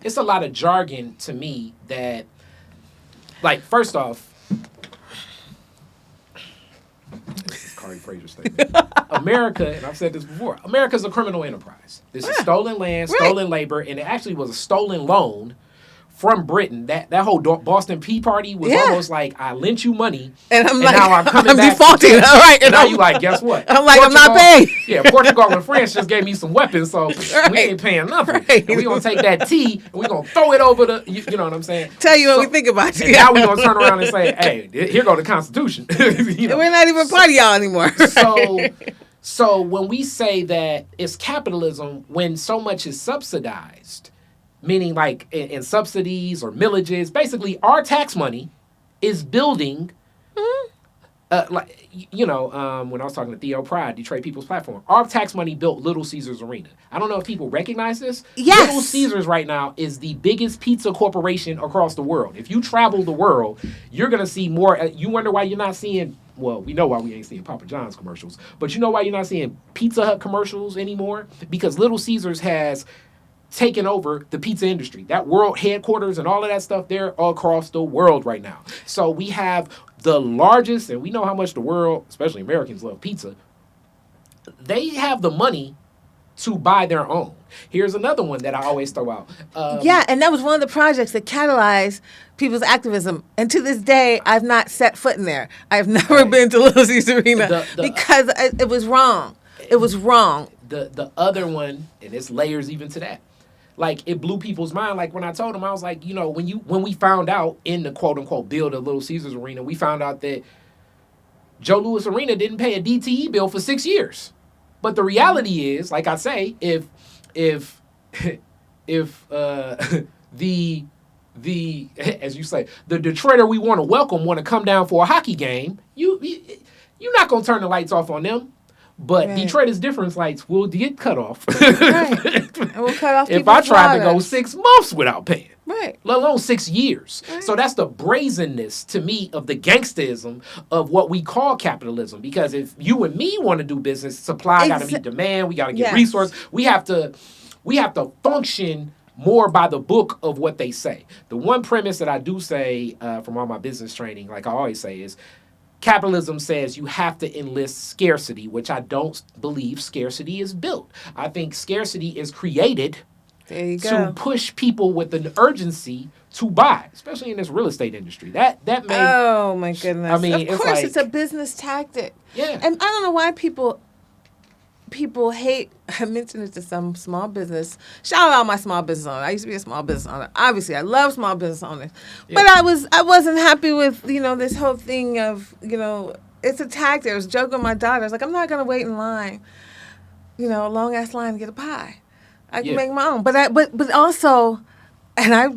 it's a lot of jargon to me that, like, first off, this is Carly Frazier's statement. America, and I've said this before, America's a criminal enterprise. This is stolen land, stolen labor, and it actually was a stolen loan from Britain. That whole Boston Tea Party was almost like, I lent you money, and I'm like, now I'm coming back defaulting. All right, and now you like, guess what? I'm like, Portugal, I'm not paying. Yeah, Portugal and France just gave me some weapons, so we ain't paying nothing. And we gonna take that tea and we gonna throw it over the, you know what I'm saying? Tell you what we think about you. And now we gonna turn around and say, hey, here go the Constitution. You know? We're not even part of y'all anymore. So when we say that it's capitalism, when so much is subsidized, meaning like in subsidies or millages, basically our tax money is building, like, you know, when I was talking to Theo Pride, Detroit People's Platform, our tax money built Little Caesars Arena. I don't know if people recognize this. Yes. Little Caesars right now is the biggest pizza corporation across the world. If you travel the world, you're going to see more. You wonder why you're not seeing, well, we know why we ain't seeing Papa John's commercials, but you know why you're not seeing Pizza Hut commercials anymore? Because Little Caesars has taken over the pizza industry. That world headquarters and all of that stuff, they're across the world right now. So we have the largest, and we know how much the world, especially Americans, love pizza. They have the money to buy their own. Here's another one that I always throw out. Yeah, and that was one of the projects that catalyzed people's activism. And to this day, I've not set foot in there. I've never been to Little Caesars Arena because it was wrong. It was wrong. The other one, and it's layers even to that. Like, it blew people's mind. Like, when I told them, I was like, you know, when we found out in the quote-unquote build of Little Caesars Arena, we found out that Joe Louis Arena didn't pay a DTE bill for 6 years. But the reality is, like I say, if the as you say, the Detroiter we want to welcome want to come down for a hockey game, you're not going to turn the lights off on them. But Detroit's difference lights will get cut off. And we'll cut off if I tried to go 6 months without paying. Right. Let alone 6 years. Right. So that's the brazenness to me of the gangsterism of what we call capitalism. Because if you and me want to do business, supply got to meet demand. We got to get resource. We have to function more by the book of what they say. The one premise that I do say from all my business training, like I always say, is capitalism says you have to enlist scarcity, which I don't believe scarcity is built. I think scarcity is created to push people with an urgency to buy, especially in this real estate industry. That may. Oh my goodness! I mean, of course, it's a business tactic. Yeah, and I don't know why people hate. I mentioned it to some small business. Shout out my small business owner. I used to be a small business owner. Obviously, I love small business owners, but I wasn't happy with this whole thing of it's a tactic. I was joking with my daughter. I was like, I'm not gonna wait in line, a long ass line to get a pie. I can make my own, but also, and I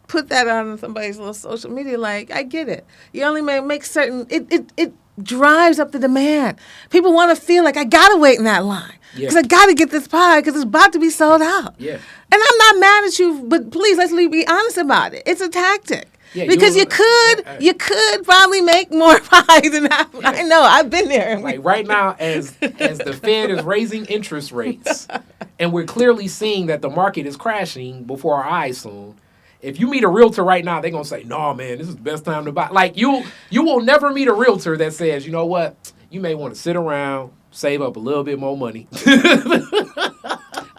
put that on somebody's little social media. Like, I get it. You only make certain. It drives up the demand. People want to feel like I gotta wait in that line because I gotta get this pie because it's about to be sold out. Yeah. And I'm not mad at you, but please let's be honest about it. It's a tactic. Yeah, because you could probably make more pie than that. Yeah. I know, I've been there. Like right now, as the Fed is raising interest rates, and we're clearly seeing that the market is crashing before our eyes soon. If you meet a realtor right now, they're gonna say, "No, man, this is the best time to buy." Like you will never meet a realtor that says, "You know what? You may want to sit around, save up a little bit more money."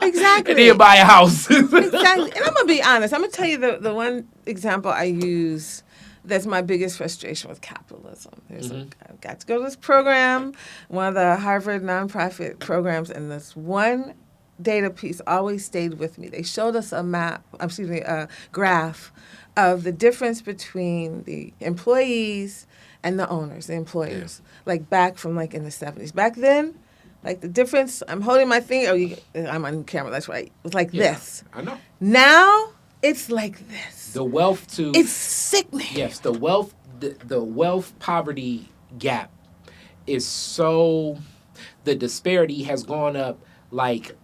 Exactly. And then buy a house. Exactly. And I'm going to be honest. I'm going to tell you the one example I use that's my biggest frustration with capitalism. I got to go to this program, one of the Harvard nonprofit programs, and this one data piece always stayed with me. They showed us a graph of the difference between the employees and the owners, the employers, like back from like in the 70s. Back then, like the difference, I'm holding my finger. I'm on camera, that's right. It was like this. I know. Now, it's like this. The wealth to... It's sickening. Yes, the wealth poverty gap is so... The disparity has gone up like...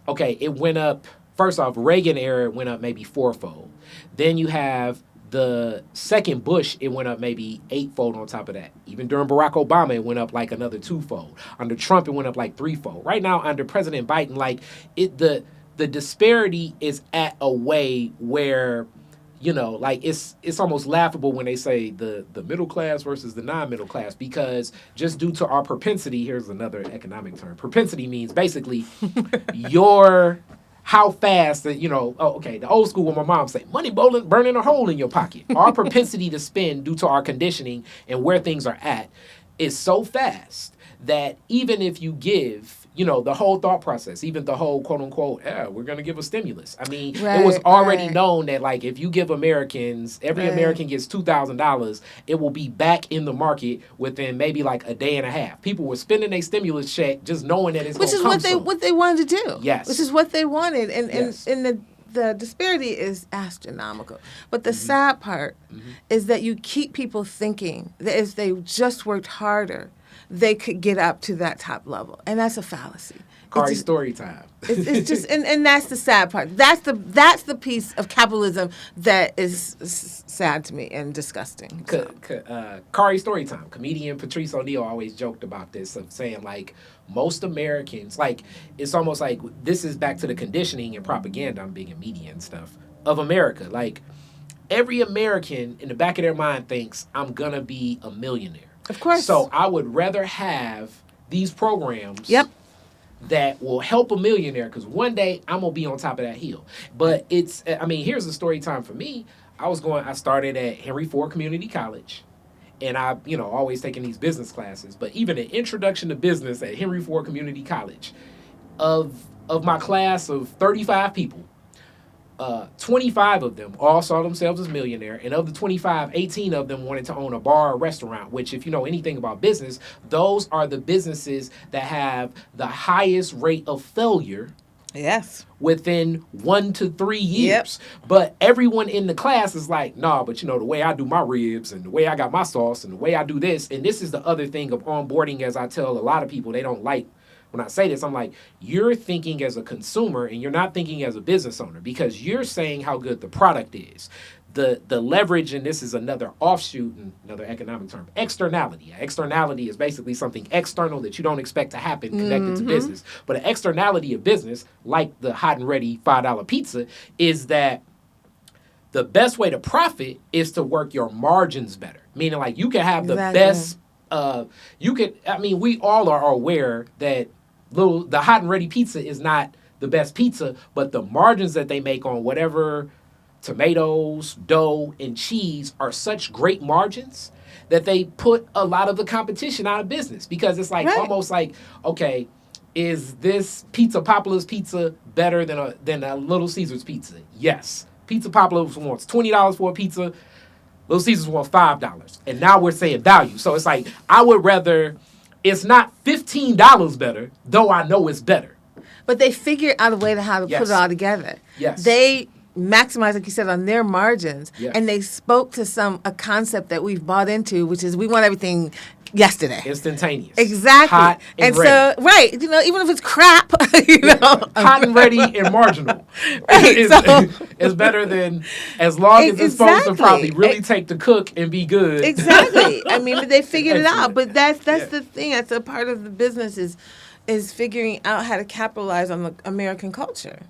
Okay, it went up... First off, Reagan era, it went up maybe fourfold. Then you have the second Bush, it went up maybe eightfold on top of that. Even during Barack Obama, it went up like another twofold. Under Trump, it went up like threefold. Right now, under President Biden, like the disparity is at a way where, like it's almost laughable when they say the middle class versus the non-middle class, because just due to our propensity, here's another economic term. Propensity means basically how fast that, the old school when my mom say, money burning a hole in your pocket. Our propensity to spend due to our conditioning and where things are at is so fast that even if you give, the whole thought process, even the whole quote unquote, we're going to give a stimulus. I mean, it was already known that like if you give Americans, every American gets $2,000, it will be back in the market within maybe like a day and a half. People were spending their stimulus check just knowing that it's going to come soon. What they wanted to do. Yes. Which is what they wanted. And the disparity is astronomical. But the sad part is that you keep people thinking that if they just worked harder, they could get up to that top level. And that's a fallacy. Kari, story time. It's just, and that's the sad part. That's the piece of capitalism that is sad to me and disgusting. Kari, story time. Comedian Patrice O'Neal always joked about this, of saying like most Americans, like it's almost like this is back to the conditioning and propaganda. I'm big in media and stuff of America. Like every American in the back of their mind thinks I'm gonna be a millionaire. Of course. So I would rather have these programs that will help a millionaire, because one day I'm going to be on top of that hill. But here's the story time for me. I started at Henry Ford Community College, and I, always taking these business classes. But even an introduction to business at Henry Ford Community College, of my class of 35 people, 25 of them all saw themselves as millionaire, and of the 25, 18 of them wanted to own a bar or restaurant, which if you know anything about business, those are the businesses that have the highest rate of failure within 1 to 3 years. But everyone in the class is like, nah, but the way I do my ribs and the way I got my sauce and the way I do this, and this is the other thing of onboarding, as I tell a lot of people, they don't like when I say this, I'm like, you're thinking as a consumer and you're not thinking as a business owner, because you're saying how good the product is. The leverage, and this is another offshoot, and another economic term, externality. Externality is basically something external that you don't expect to happen connected to business. But an externality of business, like the hot and ready $5 pizza, is that the best way to profit is to work your margins better. Meaning like you can have the best, we all are aware that the hot and ready pizza is not the best pizza, but the margins that they make on whatever tomatoes, dough, and cheese are such great margins that they put a lot of the competition out of business, because it's like almost like, okay, is this Pizza Popula's pizza better than a Little Caesars pizza? Yes. Pizza Popular wants $20 for a pizza. Little Caesars want $5. And now we're saying value. So it's like, I would rather, it's not $15 better, though I know it's better. But they figured out a way to how to put it all together. Yes. They maximize, like you said, on their margins. Yes. And they spoke to a concept that we've bought into, which is we want everything yesterday. Instantaneous. Exactly. Hot and ready. So, right, even if it's crap, hot and ready and marginal. Right. It's better than, as long as it's supposed to probably really take the cook and be good. Exactly. But they figured it out. But that's the thing. That's a part of the business is figuring out how to capitalize on the American culture.